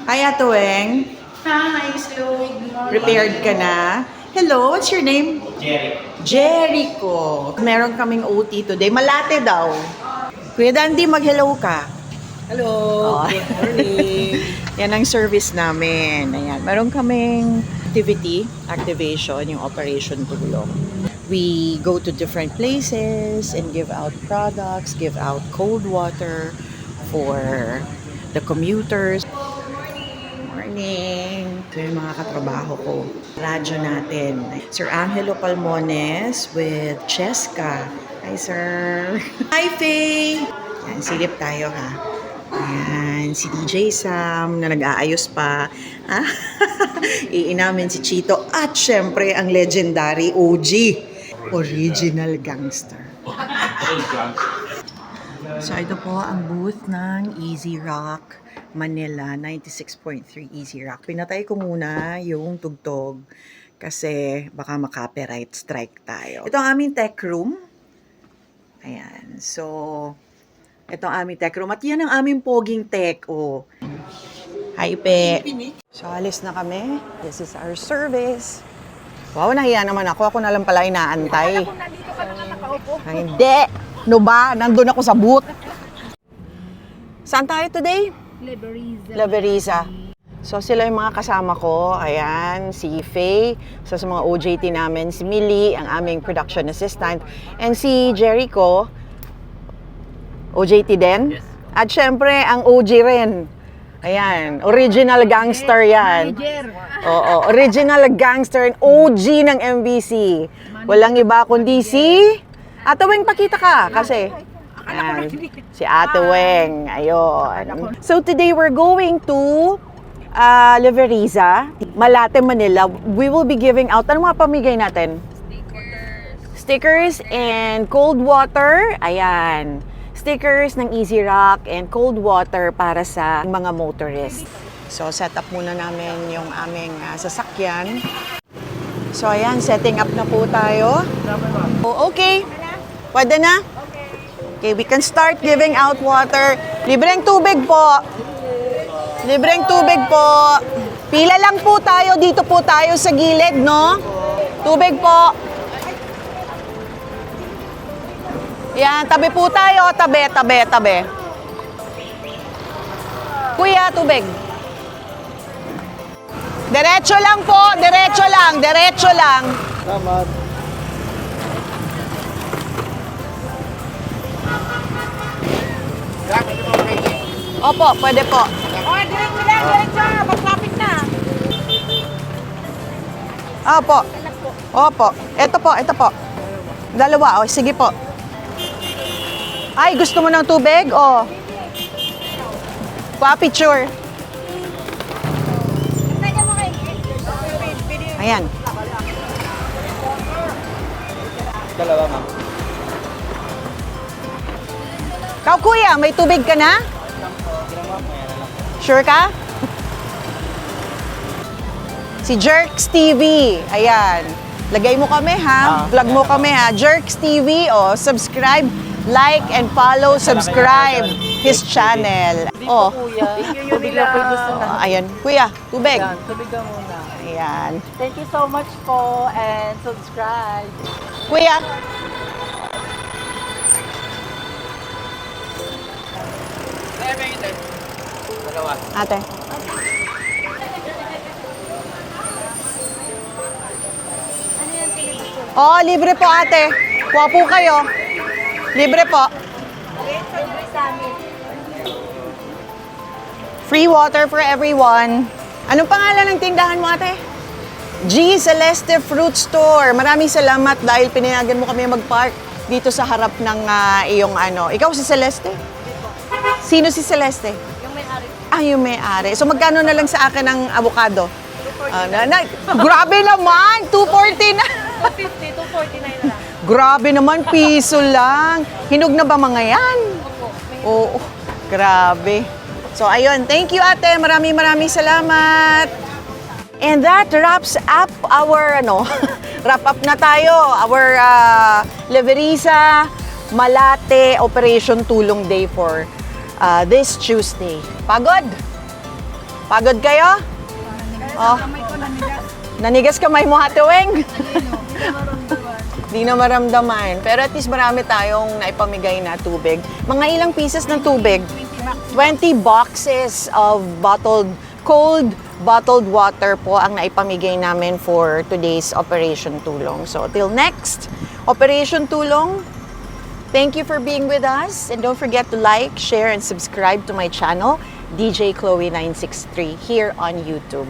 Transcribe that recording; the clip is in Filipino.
Hi, Ate Weng. Hi, slow. Good morning. Prepared ka na? Hello, what's your name? Jerry. Jericho. Meron kaming OT today. Malate daw. Kuya Dandy, mag-hello ka. Hello. Oh. Good morning. Yan ang service namin. Ayan. Meron kaming activation, yung Operation Tulong. We go to different places and give out products, give out cold water for the commuters. Morning! Ito yung mga katrabaho ko. Radyo natin. Sir Angelo Palmones with Cheska. Hi, sir! Hi, Faye! Yan, silip tayo, ha? Ayan, si DJ Sam na nag-aayos pa. Ah, iinamin si Chito. At syempre, ang legendary OG. Original Gangster. So, ito po ang booth ng Easy Rock Manila 96.3 Easy Rock. Pinatay ko muna yung tugtog kasi baka maka-copyright strike tayo. Ito ang aming tech room. Ayan. So, ito ang aming tech room. At yan ang aming poging tech. Oh. Hi, Pe. So, alis na kami. This is our service. Wow, nahiya naman ako. Ako na lang pala inaantay. Kung nandito ka na nga nakaupo. Ay, hindi. No ba? Nandun ako sa booth. Saan tayo today? Leberiza. So, sila yung mga kasama ko. Ayan, si Faye. So, sa mga OJT namin, si Millie, ang aming production assistant. And si Jericho, OJT din. Yes. At syempre, ang OG rin. Ayan, original gangster yan. Oo, original gangster and OG ng MBC. Walang iba kundi si Ate Weng, pakita ka kasi. Ayan, si Ate Weng. Ayun. So today we're going to Leberiza, Malate, Manila. We will be giving out, ano mga pamigay natin? Stickers and cold water. Ayan. Stickers ng Easy Rock and cold water para sa mga motorists. So, set up muna namin yung aming sasakyan. So, ayan, setting up na po tayo. Oh, okay. Pwede na? Okay, we can start giving out water. Libreng tubig po. Libreng tubig po. Pila lang po tayo. Dito po tayo sa gilid, no? Tubig po. Yan, tabi po tayo. Tabi, tabi, tabi. Kuya, tubig. Diretso lang po. Diretso lang. Diretso lang. Salamat. Opo, pwede po. Oh, diretso lang, diretso. Mag-traffic na. Opo. Opo. Ito po, ito po. Dalawa. O, sige po. Ay, gusto mo ng tubig? O. Pa-picture. Ayan. Dalawa, ma'am. Kau, kuya, may tubig ka na? Sure ka? Si Jerks TV. Ayan. Lagay mo kami, ha? Vlog mo kami, ha? Jerks TV, o. Subscribe, like, and follow, subscribe his channel. Oh. Kuya, tubig lang po yung gusto na. Ayan. Kuya, tubig. Yan, tubig ka muna. Ayan. Thank you so much po and subscribe. Kuya. Dalawa. Ate. Oh, libre po ate. Kuha po kayo. Libre po. Free water for everyone. Anong pangalan ng tindahan mo ate? G Celeste Fruit Store. Maraming salamat dahil pinayagan mo kami mag-park dito sa harap ng iyong ano. Ikaw si Celeste? Sino si Celeste? Yung may-ari. Ah, yung may-ari. So magkano na lang sa akin ng avocado? Grabe naman! 240 na! 250, 249 na lang. Grabe naman, piso lang. Hinog na ba mga yan? Oo, grabe. So ayun, thank you ate. Maraming salamat. And that wraps up our, wrap up na tayo. Our Leberiza Malate Operation Tulong Day for this Tuesday. Pagod? Pagod kayo? Oh. Nanigas kamay mo, Ate Weng? Di na maramdaman. Pero at least marami tayong naipamigay na tubig. Mga ilang pieces ng tubig? 20 boxes of cold bottled water po ang naipamigay namin for today's Operation Tulong. So till next Operation Tulong, thank you for being with us. And don't forget to like, share, and subscribe to my channel, DJ Chloe 963 here on YouTube.